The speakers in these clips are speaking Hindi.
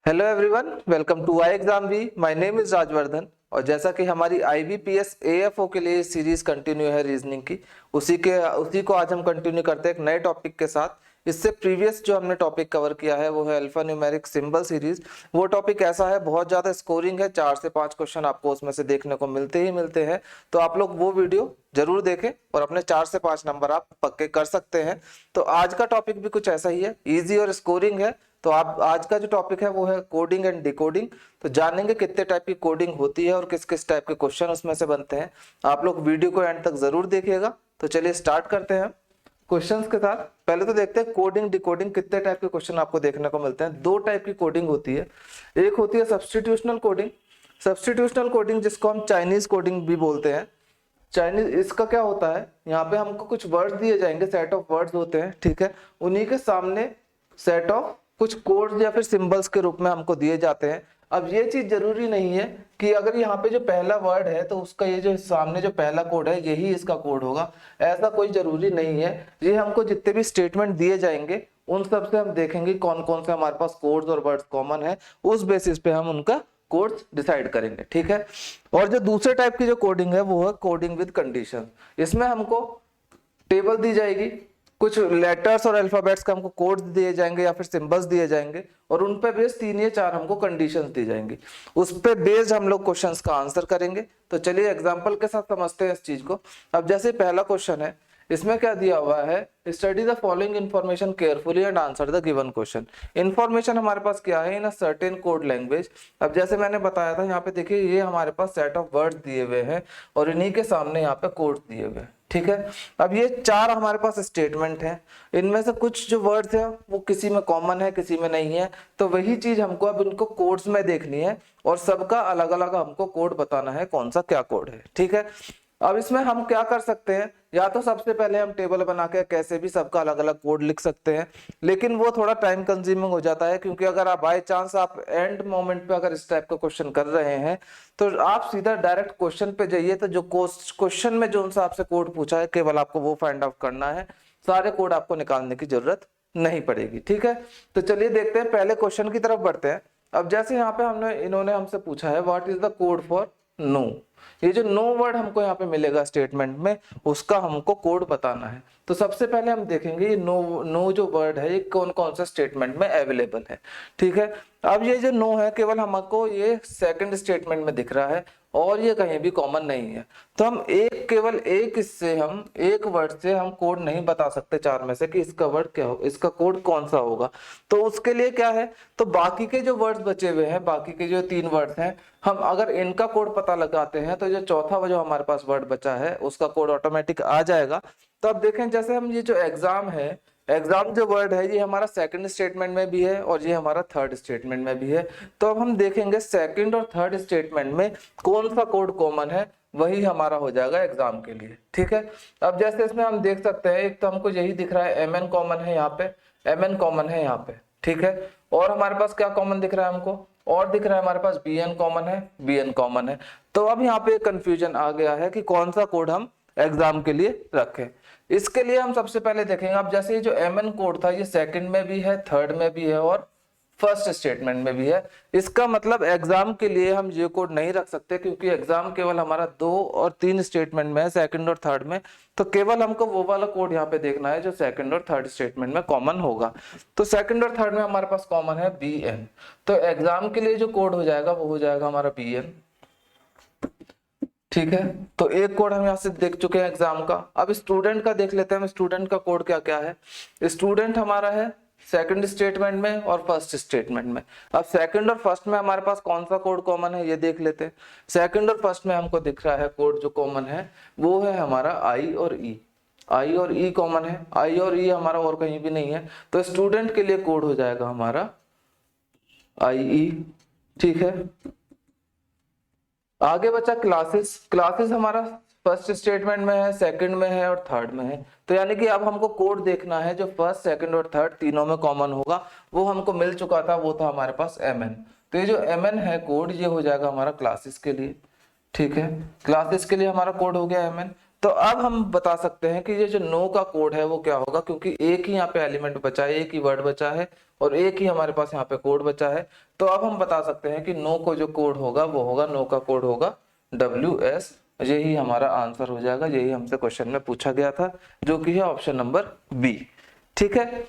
Hello everyone, welcome to I exam V. My name is Rajvardhan. और जैसा कि हमारी आईबीपीएस एएफओ के लिए सीरीज कंटिन्यू है रीजनिंग की, उसी को आज हम कंटिन्यू करते हैं एक नए टॉपिक के साथ। इससे प्रीवियस जो हमने टॉपिक कवर किया है वो है अल्फा न्यूमेरिक सिंबल सीरीज। वो टॉपिक ऐसा है, बहुत ज्यादा स्कोरिंग है, 4 से 5 क्वेश्चन आपको उसमें से देखने को मिलते ही मिलते हैं। तो आप लोग वो वीडियो जरूर देखें और अपने 4 से 5 नंबर आप पक्के कर सकते हैं। तो आज का टॉपिक भी कुछ ऐसा ही है, इजी और स्कोरिंग है। तो आप आज का जो टॉपिक है वो है कोडिंग एंड डिकोडिंग। तो जानेंगे कितने टाइप की कोडिंग होती है और किस किस टाइप के क्वेश्चन उसमें से बनते हैं। आप लोग वीडियो को एंड तक जरूर देखिएगा। तो चलिए स्टार्ट करते हैं क्वेश्चंस के साथ। पहले तो देखते हैं कोडिंग डिकोडिंग कितने टाइप के क्वेश्चन आपको देखने को मिलते हैं। 2 टाइप की कोडिंग होती है। एक होती है सब्स्टिट्यूशनल कोडिंग। सब्स्टिट्यूशनल कोडिंग जिसको हम चाइनीज कोडिंग भी बोलते हैं। चाइनीज, इसका क्या होता है, यहाँ पे हमको कुछ वर्ड्स दिए जाएंगे, सेट ऑफ वर्ड्स होते हैं, ठीक है। उन्हीं के सामने सेट ऑफ कुछ कोड्स या फिर सिंबल्स के रूप में हमको दिए जाते हैं। अब ये चीज जरूरी नहीं है कि अगर यहाँ पे जो पहला वर्ड है तो उसका ये जो सामने जो पहला कोड है यही इसका कोड होगा, ऐसा कोई जरूरी नहीं है। ये हमको जितने भी स्टेटमेंट दिए जाएंगे उन सब से हम देखेंगे कौन कौन से हमारे पास कोड्स और वर्ड्स कॉमन है, उस बेसिस पे हम उनका कोड्स डिसाइड करेंगे, ठीक है। और जो दूसरे टाइप की जो कोडिंग है वो है कोडिंग विद कंडीशन। इसमें हमको टेबल दी जाएगी, कुछ लेटर्स और अल्फाबेट्स का हमको कोड्स दिए जाएंगे या फिर सिंबल्स दिए जाएंगे और उन पे बेस्ड 3 या 4 हमको कंडीशंस दी जाएंगी। उस पे बेस्ड हम लोग क्वेश्चंस का आंसर करेंगे। तो चलिए एग्जांपल के साथ समझते हैं इस चीज को। अब जैसे पहला क्वेश्चन है, इसमें क्या दिया हुआ है, study the following information carefully and answer the given question. Information हमारे पास क्या है, इन अ सर्टेन कोड लैंग्वेज। अब जैसे मैंने बताया था, यहाँ पे देखिए ये हमारे पास सेट ऑफ वर्ड्स दिए हुए हैं और इन्हीं के सामने यहाँ पे कोड्स दिए हुए हैं, ठीक है। अब ये 4 हमारे पास स्टेटमेंट हैं। इनमें से कुछ जो वर्ड्स है वो किसी में कॉमन है, किसी में नहीं है। तो वही चीज हमको अब इनको कोड्स में देखनी है और सबका अलग अलग हमको कोड बताना है, कौन सा क्या कोड है, ठीक है। अब इसमें हम क्या कर सकते हैं, या तो सबसे पहले हम टेबल बना के कैसे भी सबका अलग अलग कोड लिख सकते हैं, लेकिन वो थोड़ा टाइम कंज्यूमिंग हो जाता है। क्योंकि अगर आप बाय चांस आप एंड मोमेंट पे अगर इस टाइप का क्वेश्चन कर रहे हैं तो आप सीधा डायरेक्ट क्वेश्चन पे जाइए। तो जो क्वेश्चन में जो उनसे आपसे कोड पूछा है केवल आपको वो फाइंड आउट करना है, सारे कोड आपको निकालने की जरूरत नहीं पड़ेगी, ठीक है। तो चलिए देखते हैं, पहले क्वेश्चन की तरफ बढ़ते हैं। अब जैसे यहाँ पे इन्होंने हमसे पूछा है what is the code for no. ये जो नो वर्ड हमको यहाँ पे मिलेगा स्टेटमेंट में, उसका हमको कोड बताना है। तो सबसे पहले हम देखेंगे ये नो जो वर्ड है ये कौन कौन सा स्टेटमेंट में अवेलेबल है, ठीक है। अब ये जो नो है केवल हमको ये सेकंड स्टेटमेंट में दिख रहा है और ये कहीं भी कॉमन नहीं है। तो हम केवल एक वर्ड से हम कोड नहीं बता सकते 4 में से कि इसका वर्ड क्या हो, इसका कोड कौन सा होगा। तो उसके लिए क्या है, तो बाकी के जो वर्ड्स बचे हुए हैं, बाकी के जो 3 वर्ड्स हैं, हम अगर इनका कोड पता लगाते हैं तो जो चौथा जो हमारे पास वर्ड बचा है उसका कोड ऑटोमेटिक आ जाएगा। तो अब देखें, जैसे हम ये जो एग्जाम है, एग्जाम जो वर्ड है ये हमारा सेकंड स्टेटमेंट में भी है और ये हमारा थर्ड स्टेटमेंट में भी है। तो अब हम देखेंगे सेकंड और थर्ड स्टेटमेंट में कौन सा कोड कॉमन है, वही हमारा हो जाएगा एग्जाम के लिए, ठीक है। अब जैसे इसमें हम देख सकते हैं, एक तो हमको यही दिख रहा है mn कॉमन है यहाँ पे, mn कॉमन है यहाँ पे, ठीक है। और हमारे पास क्या कॉमन दिख रहा है हमको, और दिख रहा है हमारे पास bn कॉमन है, bn कॉमन है। तो अब यहाँ पे कंफ्यूजन आ गया है कि कौन सा कोड हम एग्जाम के लिए रखें। इसके लिए हम सबसे पहले देखेंगे, अब जैसे ये जो mn कोड था ये सेकंड में भी है, थर्ड में भी है और फर्स्ट स्टेटमेंट में भी है। इसका मतलब एग्जाम के लिए हम ये कोड नहीं रख सकते, क्योंकि एग्जाम केवल हमारा 2 और 3 स्टेटमेंट में है, सेकंड और थर्ड में। तो केवल हमको वो वाला कोड यहाँ पे देखना है जो सेकंड और थर्ड स्टेटमेंट में कॉमन होगा। तो सेकंड और थर्ड में हमारे पास कॉमन है bn। तो एग्जाम के लिए जो कोड हो जाएगा वो हो जाएगा हमारा bn, ठीक है। तो एक कोड हम यहाँ से देख चुके हैं एग्जाम का। अब स्टूडेंट का देख लेते हैं, स्टूडेंट का कोड क्या क्या है। स्टूडेंट हमारा है सेकंड स्टेटमेंट में और फर्स्ट स्टेटमेंट में। अब सेकंड और फर्स्ट में हमारे पास कौन सा कोड कॉमन है ये देख लेते हैं। सेकंड और फर्स्ट में हमको दिख रहा है कोड जो कॉमन है वो है हमारा आई और ई। आई और ई कॉमन है, आई और ई हमारा और कहीं भी नहीं है। तो स्टूडेंट के लिए कोड हो जाएगा हमारा आई ई, ठीक है। आगे बचा क्लासेस। क्लासेस हमारा फर्स्ट स्टेटमेंट में है, सेकंड में है और थर्ड में है। तो यानी कि अब हमको कोड देखना है जो फर्स्ट सेकंड और थर्ड तीनों में कॉमन होगा। वो हमको मिल चुका था, वो था हमारे पास mn। तो ये जो mn है कोड, ये हो जाएगा हमारा क्लासेस के लिए, ठीक है। क्लासेस के लिए हमारा कोड हो गया mn। तो अब हम बता सकते हैं कि ये जो नो का कोड है वो क्या होगा, क्योंकि एक ही यहाँ पे एलिमेंट बचा है, एक ही वर्ड बचा है और एक ही हमारे पास यहाँ पे कोड बचा है। तो अब हम बता सकते हैं कि नो को जो कोड होगा वो होगा, नो का कोड होगा WS। यही हमारा आंसर हो जाएगा, यही हमसे क्वेश्चन में पूछा गया था, जो कि है ऑप्शन नंबर बी। ठीक है,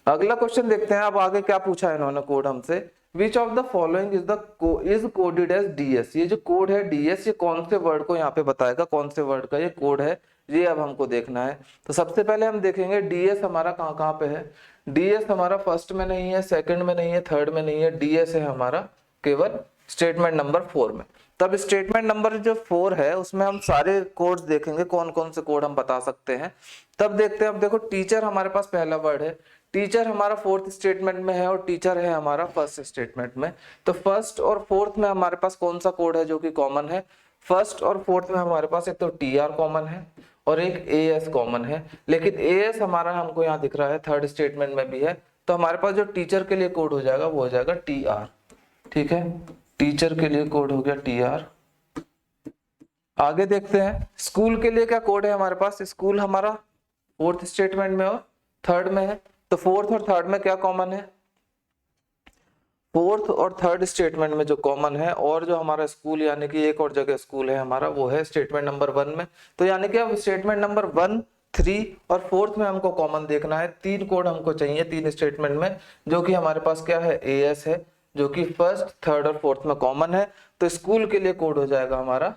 अगला क्वेश्चन देखते हैं। अब आगे क्या पूछा है इन्होंने कोड हमसे, which of the following is coded as DS। ये जो कोड है DS, ये कौन से वर्ड को यहाँ पे बताएगा, कौन से वर्ड का ये कोड है, ये अब हमको देखना है। तो सबसे पहले हम देखेंगे DS हमारा कहाँ कहाँ पे है। DS हमारा फर्स्ट में नहीं है, सेकंड में नहीं है, थर्ड में नहीं है, DS है हमारा केवल स्टेटमेंट नंबर 4 में। तब स्टेटमेंट नंबर जो 4 है उसमें हम सारे कोड्स देखेंगे, कौन कौन से कोड हम बता सकते हैं। तब देखते हैं। अब देखो, टीचर हमारे पास पहला वर्ड है, टीचर हमारा 4th स्टेटमेंट में है और टीचर है हमारा 1st स्टेटमेंट में। तो 1st और 4th में हमारे पास कौन सा कोड है जो कि कॉमन है। 1st और 4th में हमारे पास एक तो TR कॉमन है और एक AS कॉमन है, लेकिन AS हमारा हमको यहाँ दिख रहा है 3rd स्टेटमेंट में भी है। तो हमारे पास जो टीचर के लिए कोड हो जाएगा वो हो जाएगा TR। ठीक है, टीचर के लिए कोड हो गया TR। आगे देखते हैं, स्कूल के लिए क्या कोड है हमारे पास। स्कूल हमारा 4th स्टेटमेंट में और 3rd में है। तो 4th और 3rd में क्या कॉमन है, 4th और 3rd स्टेटमेंट में जो कॉमन है, और जो हमारा स्कूल यानी कि एक और जगह स्कूल है हमारा, वो है स्टेटमेंट नंबर 1 में। तो यानी कि अब स्टेटमेंट नंबर 1, 3 और 4th में हमको कॉमन देखना है। 3 कोड हमको चाहिए 3 स्टेटमेंट में, जो कि हमारे पास क्या है, AS है, जो कि 1st, 3rd और 4th में कॉमन है। तो स्कूल के लिए कोड हो जाएगा हमारा,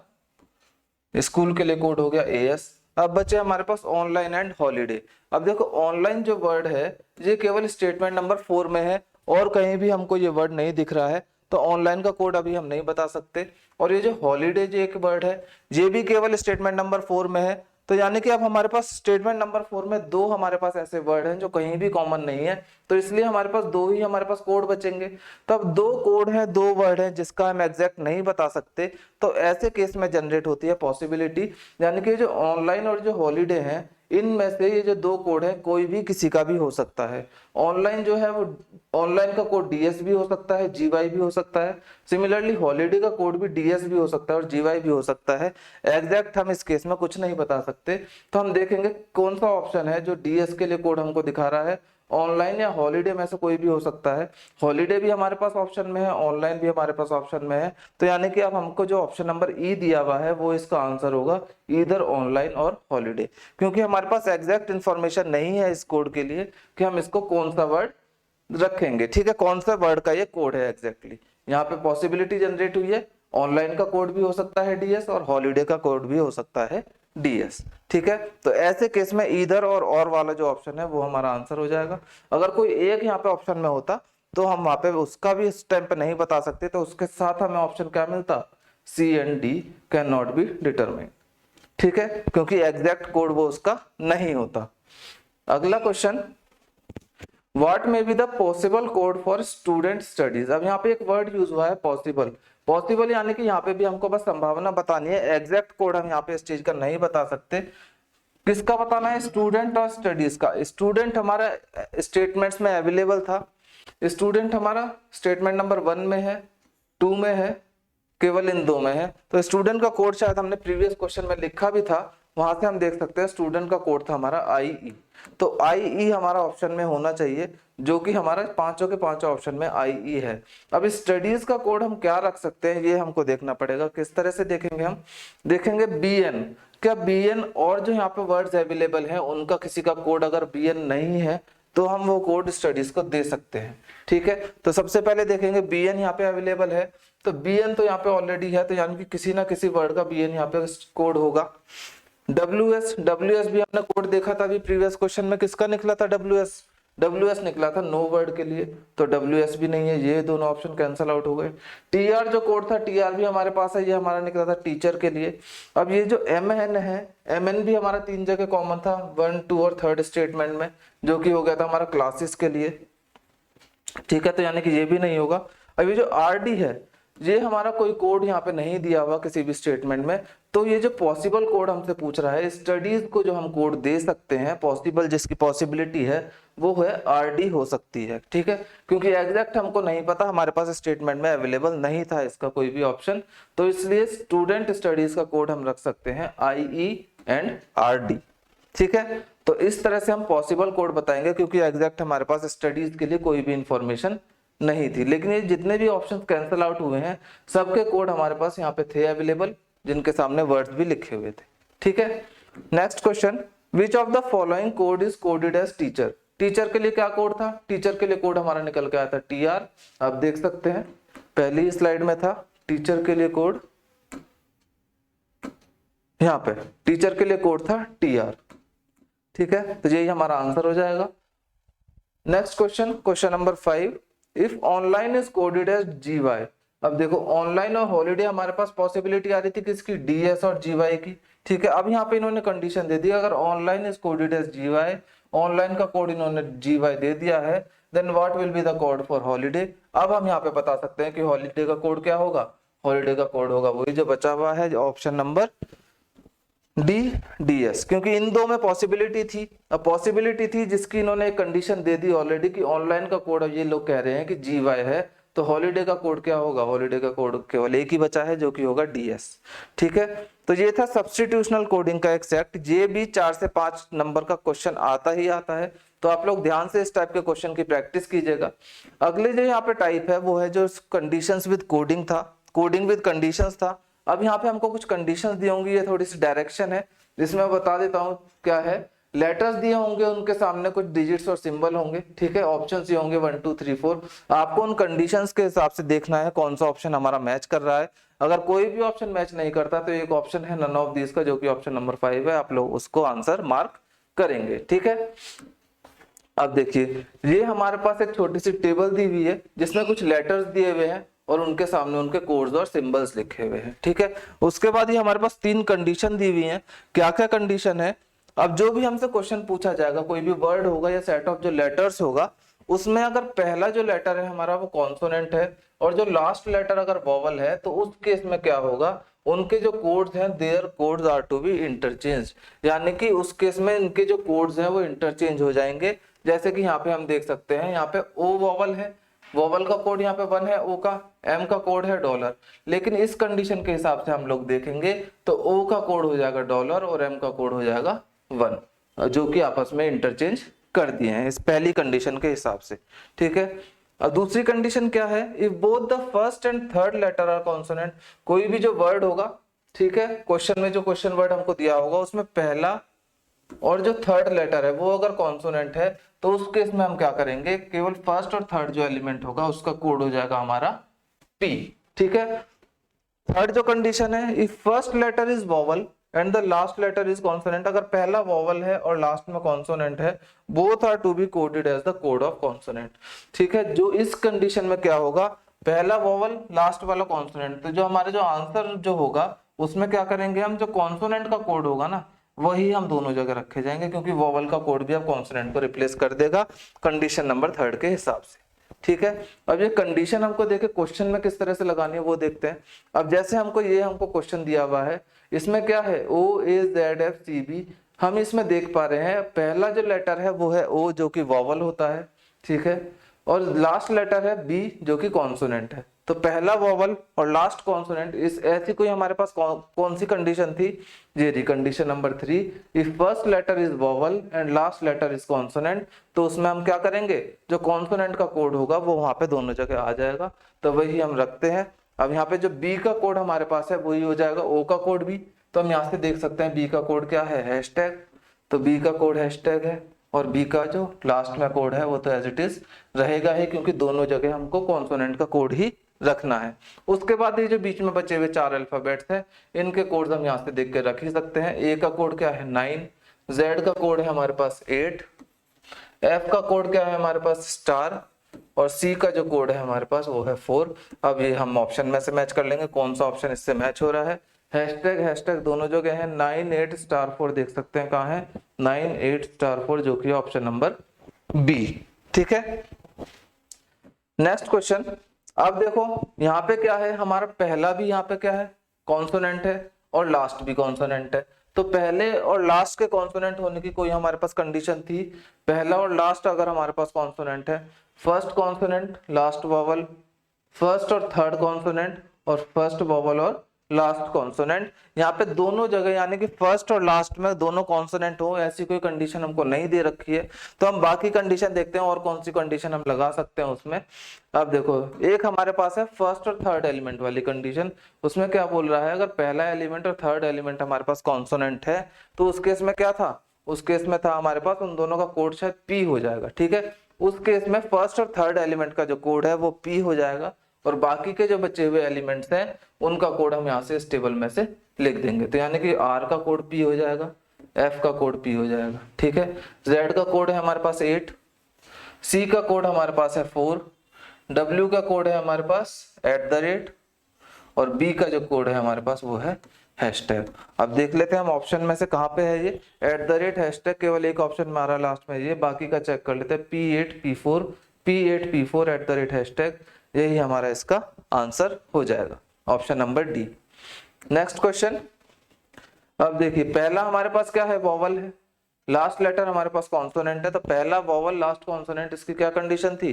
स्कूल के लिए कोड हो गया AS। अब बचे हमारे पास ऑनलाइन एंड हॉलीडे। अब देखो, ऑनलाइन जो वर्ड है ये केवल स्टेटमेंट नंबर 4 में है और कहीं भी हमको ये वर्ड नहीं दिख रहा है, तो ऑनलाइन का कोड अभी हम नहीं बता सकते। और ये जो हॉलीडे जो एक वर्ड है ये भी केवल स्टेटमेंट नंबर 4 में है। तो यानी कि अब हमारे पास स्टेटमेंट नंबर 4 में 2 हमारे पास ऐसे वर्ड हैं जो कहीं भी कॉमन नहीं है, तो इसलिए हमारे पास 2 ही हमारे पास कोड बचेंगे। तो अब 2 कोड हैं, 2 वर्ड हैं जिसका हम एग्जैक्ट नहीं बता सकते, तो ऐसे केस में जनरेट होती है पॉसिबिलिटी, यानी कि जो ऑनलाइन और जो हॉलीडे हैं इनमें से ये जो 2 कोड है कोई भी किसी का भी हो सकता है। ऑनलाइन जो है वो, ऑनलाइन का कोड DS भी हो सकता है, GY भी हो सकता है। सिमिलरली हॉलीडे का कोड भी DS भी हो सकता है और GY भी हो सकता है। एग्जैक्ट हम इस केस में कुछ नहीं बता सकते। तो हम देखेंगे कौन सा ऑप्शन है जो DS के लिए कोड हमको दिखा रहा है। ऑनलाइन या हॉलीडे में से कोई भी हो सकता है। हॉलीडे भी हमारे पास ऑप्शन में है, ऑनलाइन भी हमारे पास ऑप्शन में है। तो यानी कि अब हमको जो ऑप्शन नंबर E दिया हुआ है वो इसका आंसर होगा, इधर ऑनलाइन और हॉलीडे, क्योंकि हमारे पास एग्जैक्ट इंफॉर्मेशन नहीं है इस कोड के लिए कि हम इसको कौन सा वर्ड रखेंगे। ठीक है, कौन सा वर्ड का ये कोड है एग्जैक्टली। यहाँ पे पॉसिबिलिटी जनरेट हुई है, ऑनलाइन का कोड भी हो सकता है DS और हॉलीडे का कोड भी हो सकता है DS। ठीक है, तो ऐसे केस में इधर और वाला जो ऑप्शन है वो हमारा आंसर हो जाएगा। अगर कोई एक यहाँ पे ऑप्शन में होता तो हम वहां पे उसका भी इस टाइम पे नहीं बता सकते, तो उसके साथ हमें ऑप्शन क्या मिलता, C and D can not be determined. ठीक है, क्योंकि एग्जैक्ट कोड वो उसका नहीं होता। अगला question, what may be the possible code for student studies. अब यहाँ पे एक वर्ड यूज हुआ है पॉसिबल। पॉसिबल यानी कि यहाँ पे भी हमको बस संभावना बतानी है, एग्जैक्ट कोड हम यहाँ पे इस चीज का नहीं बता सकते। किसका बताना है, स्टूडेंट और स्टडीज का। स्टूडेंट हमारा स्टेटमेंट्स में अवेलेबल था, स्टूडेंट हमारा स्टेटमेंट नंबर 1 में है, 2 में है, केवल इन 2 में है। तो स्टूडेंट का कोड शायद हमने प्रीवियस क्वेश्चन में लिखा भी था, वहां से हम देख सकते हैं स्टूडेंट का कोड था हमारा IE। तो IE हमारा ऑप्शन में होना चाहिए, जो कि हमारा पांचों के पांचों ऑप्शन में IE है। अब स्टडीज का कोड हम क्या रख सकते हैं ये हमको देखना पड़ेगा। किस तरह से देखेंगे, हम देखेंगे BN। क्या BN और जो यहाँ पे वर्ड्स अवेलेबल हैं उनका किसी का कोड अगर BN नहीं है तो हम वो कोड स्टडीज को दे सकते हैं। ठीक है, तो सबसे पहले देखेंगे BN यहाँ पे अवेलेबल है, तो BN तो यहाँ पे ऑलरेडी है, तो यानी कि किसी ना किसी वर्ड का BN यहाँ पे कोड होगा। WS भी हमने कोड देखा था अभी प्रीवियस क्वेश्चन में, किसका निकला था, WS निकला था नो वर्ड के लिए, तो WS भी नहीं है, ये दोनों ऑप्शन कैंसिल आउट हो गए। TR जो कोड था TR भी हमारे पास है, ये हमारा निकला था टीचर के लिए। अब ये जो MN है, MN भी हमारा 3 जगह कॉमन था, 1, 2 और 3rd स्टेटमेंट में, जो कि हो गया था हमारा क्लासेस के लिए। ठीक है, तो यानी कि ये भी नहीं होगा। अब ये जो RD है, ये हमारा कोई कोड यहाँ पे नहीं दिया हुआ किसी भी स्टेटमेंट में, तो ये जो पॉसिबल कोड हमसे पूछ रहा है, स्टडीज को जो हम कोड दे सकते हैं पॉसिबल, जिसकी पॉसिबिलिटी है वो है RD हो सकती है। ठीक है, क्योंकि एग्जैक्ट हमको नहीं पता, हमारे पास स्टेटमेंट में अवेलेबल नहीं था इसका कोई भी ऑप्शन, तो इसलिए स्टूडेंट स्टडीज का कोड हम रख सकते हैं IE एंड आर डी। ठीक है, तो इस तरह से हम पॉसिबल कोड बताएंगे, क्योंकि एग्जैक्ट हमारे पास स्टडीज के लिए कोई भी इंफॉर्मेशन नहीं थी। लेकिन ये जितने भी ऑप्शन कैंसिल आउट हुए हैं सबके कोड हमारे पास यहाँ पे थे अवेलेबल, जिनके सामने वर्ड्स भी लिखे हुए थे। ठीक है, next question, which of the following code is coded as teacher. Teacher के लिए क्या कोड था? टीचर के लिए कोड हमारा निकल के आया था टी आर। आप देख सकते हैं पहली स्लाइड में था टीचर के लिए कोड, यहाँ पे टीचर के लिए कोड था टी आर। ठीक है, तो यही हमारा आंसर हो जाएगा। Next question, question number 5, if online is coded as G Y. अब देखो ऑनलाइन और हॉलीडे हमारे पास पॉसिबिलिटी आ रही थी किसकी? डीएस और जी वाई की। ठीक है, अब यहाँ पे इन्होंने कंडीशन दे दी, अगर online is coded as G Y, online का कोड इन्होंने जी वाई दे दिया है, then what will be the code for holiday. अब हम यहाँ पे बता सकते हैं कि हॉलीडे का कोड क्या होगा? हॉलीडे का कोड होगा वही जो बचा हुआ है, ऑप्शन नंबर डी, डीएस, क्योंकि इन दो में पॉसिबिलिटी थी। अब पॉसिबिलिटी थी जिसकी इन्होंने एक कंडीशन दे दी ऑलरेडी कि ऑनलाइन का कोड, ये लोग कह रहे हैं कि जी वाई है, तो हॉलीडे का कोड क्या होगा? हॉलीडे का कोड केवल एक ही बचा है जो कि होगा डीएस। ठीक है, तो ये था सब्स्टिट्यूशनल कोडिंग का एक सेट। ये भी 4 से 5 नंबर का क्वेश्चन आता ही आता है, तो आप लोग ध्यान से इस टाइप के क्वेश्चन की प्रैक्टिस कीजिएगा। अगले जो यहाँ पे टाइप है वो है जो कंडीशंस विद कोडिंग था, कोडिंग विद कंडीशंस था। अब यहाँ पे हमको कुछ कंडीशंस दी होंगी, ये थोड़ी सी डायरेक्शन है जिसमें मैं बता देता हूँ क्या है। लेटर्स दिए होंगे, उनके सामने कुछ डिजिट्स और सिंबल होंगे। ठीक है, ऑप्शंस ये होंगे 1 2 3 4। आपको उन कंडीशंस के हिसाब से देखना है कौन सा ऑप्शन हमारा मैच कर रहा है। अगर कोई भी ऑप्शन मैच नहीं करता तो एक ऑप्शन है नन ऑफ दिस का, जो कि ऑप्शन नंबर 5 है, आप लोग उसको आंसर मार्क करेंगे। ठीक है, अब देखिए ये हमारे पास एक छोटी सी टेबल दी हुई है जिसमें कुछ लेटर्स दिए हुए हैं और उनके सामने उनके कोड्स और सिंबल्स लिखे हुए हैं। ठीक है, उसके बाद ये हमारे पास 3 कंडीशन दी हुई हैं। क्या क्या कंडीशन है? अब जो भी हमसे क्वेश्चन पूछा जाएगा, कोई भी वर्ड होगा या सेट ऑफ जो लेटर्स होगा, उसमें अगर पहला जो लेटर है हमारा वो कॉन्सोनेंट है और जो लास्ट लेटर अगर वॉवल है, तो उस केस में क्या होगा? उनके जो कोड्स हैं their codes are to be interchange, यानी कि उस केस में इनके जो कोड्स हैं वो इंटरचेंज हो जाएंगे। जैसे कि यहाँ पे हम देख सकते हैं, यहाँ पे ओ वॉवल है, वॉवल का कोड यहाँ पे 1 है, ओ का, एम का कोड है $, लेकिन इस कंडीशन के हिसाब से हम लोग देखेंगे तो ओ का कोड हो जाएगा $, और एम का कोड हो जाएगा 1, जो कि आपस में इंटरचेंज कर दिए हैं इस पहली कंडीशन के हिसाब से। ठीक है, अब दूसरी कंडीशन क्या है? If both the first and third letter are consonant, कोई भी जो वर्ड होगा, ठीक है, क्वेश्चन में जो क्वेश्चन वर्ड हमको दिया होगा उसमें पहला और जो थर्ड लेटर है वो अगर कॉन्सोनेंट है, तो उस केस में हम क्या करेंगे? केवल फर्स्ट और थर्ड जो एलिमेंट होगा उसका कोड हो जाएगा हमारा पी। ठीक है, थर्ड जो कंडीशन है, if first letter is vowel and the last letter is consonant, अगर पहला वॉवल है और लास्ट में कॉन्सोनेंट है, both are to be coded as the code of consonant. ठीक है, जो इस कंडीशन में क्या होगा? पहला वॉवल, लास्ट वाला कॉन्सोनेंट, तो जो हमारे जो आंसर जो होगा उसमें क्या करेंगे हम? जो कॉन्सोनेंट का कोड होगा ना, वही हम दोनों जगह रखे जाएंगे, क्योंकि वॉवल का कोड भी अब कॉन्सोनेंट को रिप्लेस कर देगा कंडीशन नंबर 3 के हिसाब से। ठीक है, अब ये कंडीशन हमको देखे क्वेश्चन में किस तरह से लगानी है वो देखते हैं। अब जैसे हमको क्वेश्चन दिया हुआ है, इसमें क्या है? ओ ए जेड एफ सी बी। हम इसमें देख पा रहे हैं पहला जो लेटर है वो है ओ, जो कि वॉवल होता है। ठीक है, और लास्ट लेटर है बी, जो कि कॉन्सोनेंट है। तो पहला वॉवल और लास्ट कॉन्सोनेंट, इस ऐसी कोई हमारे पास कौन सी कंडीशन थी? ये रही condition number 3, if first letter is vowel and last letter is consonant, तो उसमें हम क्या करेंगे? जो कॉन्सोनेंट का कोड होगा वो वहां पे दोनों जगह आ जाएगा, तो वही हम रखते हैं। अब यहाँ पे जो बी का कोड हमारे पास है वही हो जाएगा ओ का कोड भी, तो हम यहाँ से देख सकते हैं बी का कोड क्या है? हैशटैग। तो बी का कोड हैशटैग है और बी का जो लास्ट में कोड है वो तो एज इट इज रहेगा ही, क्योंकि दोनों जगह हमको कॉन्सोनेंट का कोड ही रखना है। उसके बाद ये जो बीच में बचे हुए 4 अल्फाबेट्स हैं, इनके कोड्स हम यहाँ से देख के रख ही सकते हैं। ए का कोड क्या है? 9, जेड का कोड है हमारे पास 8, एफ का कोड क्या है हमारे पास? स्टार, और सी का जो कोड है हमारे पास वो है 4। अब ये हम ऑप्शन में से मैच कर लेंगे कौन सा ऑप्शन इससे मैच हो रहा है। हैशटैग हैशटैग दोनों जगह है, 9 8 स्टार 4 देख सकते हैं कहाँ है? 9 8 स्टार 4, जो कि ऑप्शन नंबर बी। ठीक है, नेक्स्ट क्वेश्चन। अब देखो यहाँ पे क्या है? हमारा पहला भी यहाँ पे क्या है? कॉन्सोनेंट है और लास्ट भी कॉन्सोनेंट है। तो पहले और लास्ट के कॉन्सोनेंट होने की कोई हमारे पास कंडीशन थी? पहला और लास्ट अगर हमारे पास कॉन्सोनेंट है, first consonant last vowel, first और थर्ड कॉन्सोनेंट, और फर्स्ट वॉवल और लास्ट कॉन्सोनेंट। यहाँ पे दोनों जगह यानी कि फर्स्ट और लास्ट में दोनों कॉन्सोनेंट हो, ऐसी कोई कंडीशन हमको नहीं दे रखी है। तो हम बाकी कंडीशन देखते हैं और कौन सी कंडीशन हम लगा सकते हैं उसमें। अब देखो, एक हमारे पास है फर्स्ट और थर्ड एलिमेंट वाली कंडीशन। उसमें क्या बोल रहा है, अगर पहला एलिमेंट और थर्ड एलिमेंट हमारे पास कॉन्सोनेंट है तो उस केस में क्या था, उस केस में था हमारे पास उन दोनों का कोड शायद पी हो जाएगा। ठीक है, उस केस में फर्स्ट और थर्ड एलिमेंट का जो कोड है वो पी हो जाएगा और बाकी के जो बचे हुए एलिमेंट्स हैं उनका कोड हम यहाँ से इस टेबल में से लिख देंगे। तो यानी कि आर का कोड पी हो जाएगा, एफ का कोड पी हो जाएगा। ठीक है, जेड का कोड है हमारे पास 8, सी का कोड हमारे पास है 4, डब्ल्यू का कोड है हमारे पास @ और बी का जो कोड है हमारे पास वो है हैशटैग। अब देख लेते हैं हम ऑप्शन में से कहाँ पे है ये @ हैशटैग, केवल एक ऑप्शन में आ रहा है लास्ट में ये, बाकी का चेक कर लेते हैं। P8 P4 @ यही हमारा इसका आंसर हो जाएगा, option number D. Next question. अब देखिए, पहला हमारे पास क्या है, वॉवल है, लास्ट लेटर हमारे पास कॉन्सोनेंट है, तो पहला वॉवल लास्ट कॉन्सोनेंट, इसकी क्या कंडीशन थी,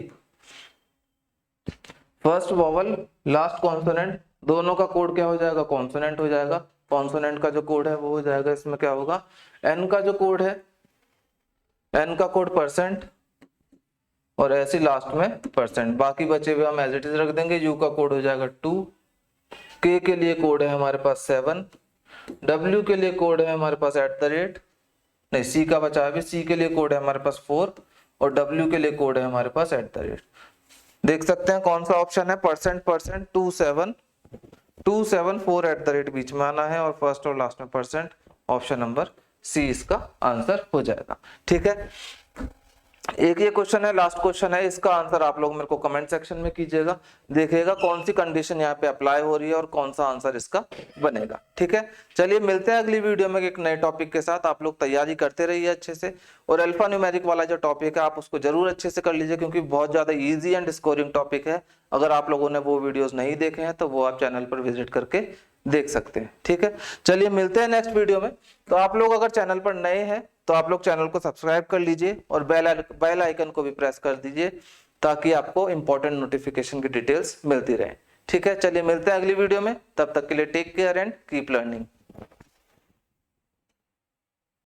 फर्स्ट वॉवल लास्ट कॉन्सोनेंट, दोनों का कोड क्या हो जाएगा, कॉन्सोनेंट हो जाएगा। कॉन्सोनेंट का जो कोड है वो हो जाएगा, इसमें क्या होगा, एन का जो कोड है, एन का कोड % और ऐसे लास्ट में %। बाकी बचे हुए हम एज इट इज रख देंगे। यू का कोड हो जाएगा 2, के के लिए कोड है हमारे पास 7, डब्ल्यू के लिए कोड है हमारे पास @ नहीं, सी का बचा है, सी के लिए कोड है हमारे पास 4 और डब्ल्यू के लिए कोड है हमारे पास @ देख सकते हैं कौन सा ऑप्शन है, %, 274 @ बीच में आना है और फर्स्ट और लास्ट में %। ऑप्शन नंबर सी इसका आंसर हो जाएगा। ठीक है, एक ये क्वेश्चन है, लास्ट क्वेश्चन है, इसका आंसर आप लोग मेरे को कमेंट सेक्शन में कीजिएगा, देखिएगा कौन सी कंडीशन यहाँ पे अप्लाई हो रही है और कौन सा आंसर इसका बनेगा। ठीक है, चलिए मिलते हैं अगली वीडियो में एक नए टॉपिक के साथ। आप लोग तैयारी करते रहिए अच्छे से, और अल्फा न्यूमेरिक वाला जो टॉपिक है आप उसको जरूर अच्छे से कर लीजिए, क्योंकि बहुत ज्यादा ईजी एंड स्कोरिंग टॉपिक है। अगर आप लोगों ने वो वीडियोज नहीं देखे हैं तो वो आप चैनल पर विजिट करके देख सकते हैं। ठीक है, चलिए मिलते हैं नेक्स्ट वीडियो में। तो आप लोग अगर चैनल पर नए हैं तो आप लोग चैनल को सब्सक्राइब कर लीजिए और बेल आइकन को भी प्रेस कर दीजिए, ताकि आपको इंपॉर्टेंट नोटिफिकेशन की डिटेल्स मिलती रहे। ठीक है, चलिए मिलते हैं अगली वीडियो में, तब तक के लिए take care and keep learning.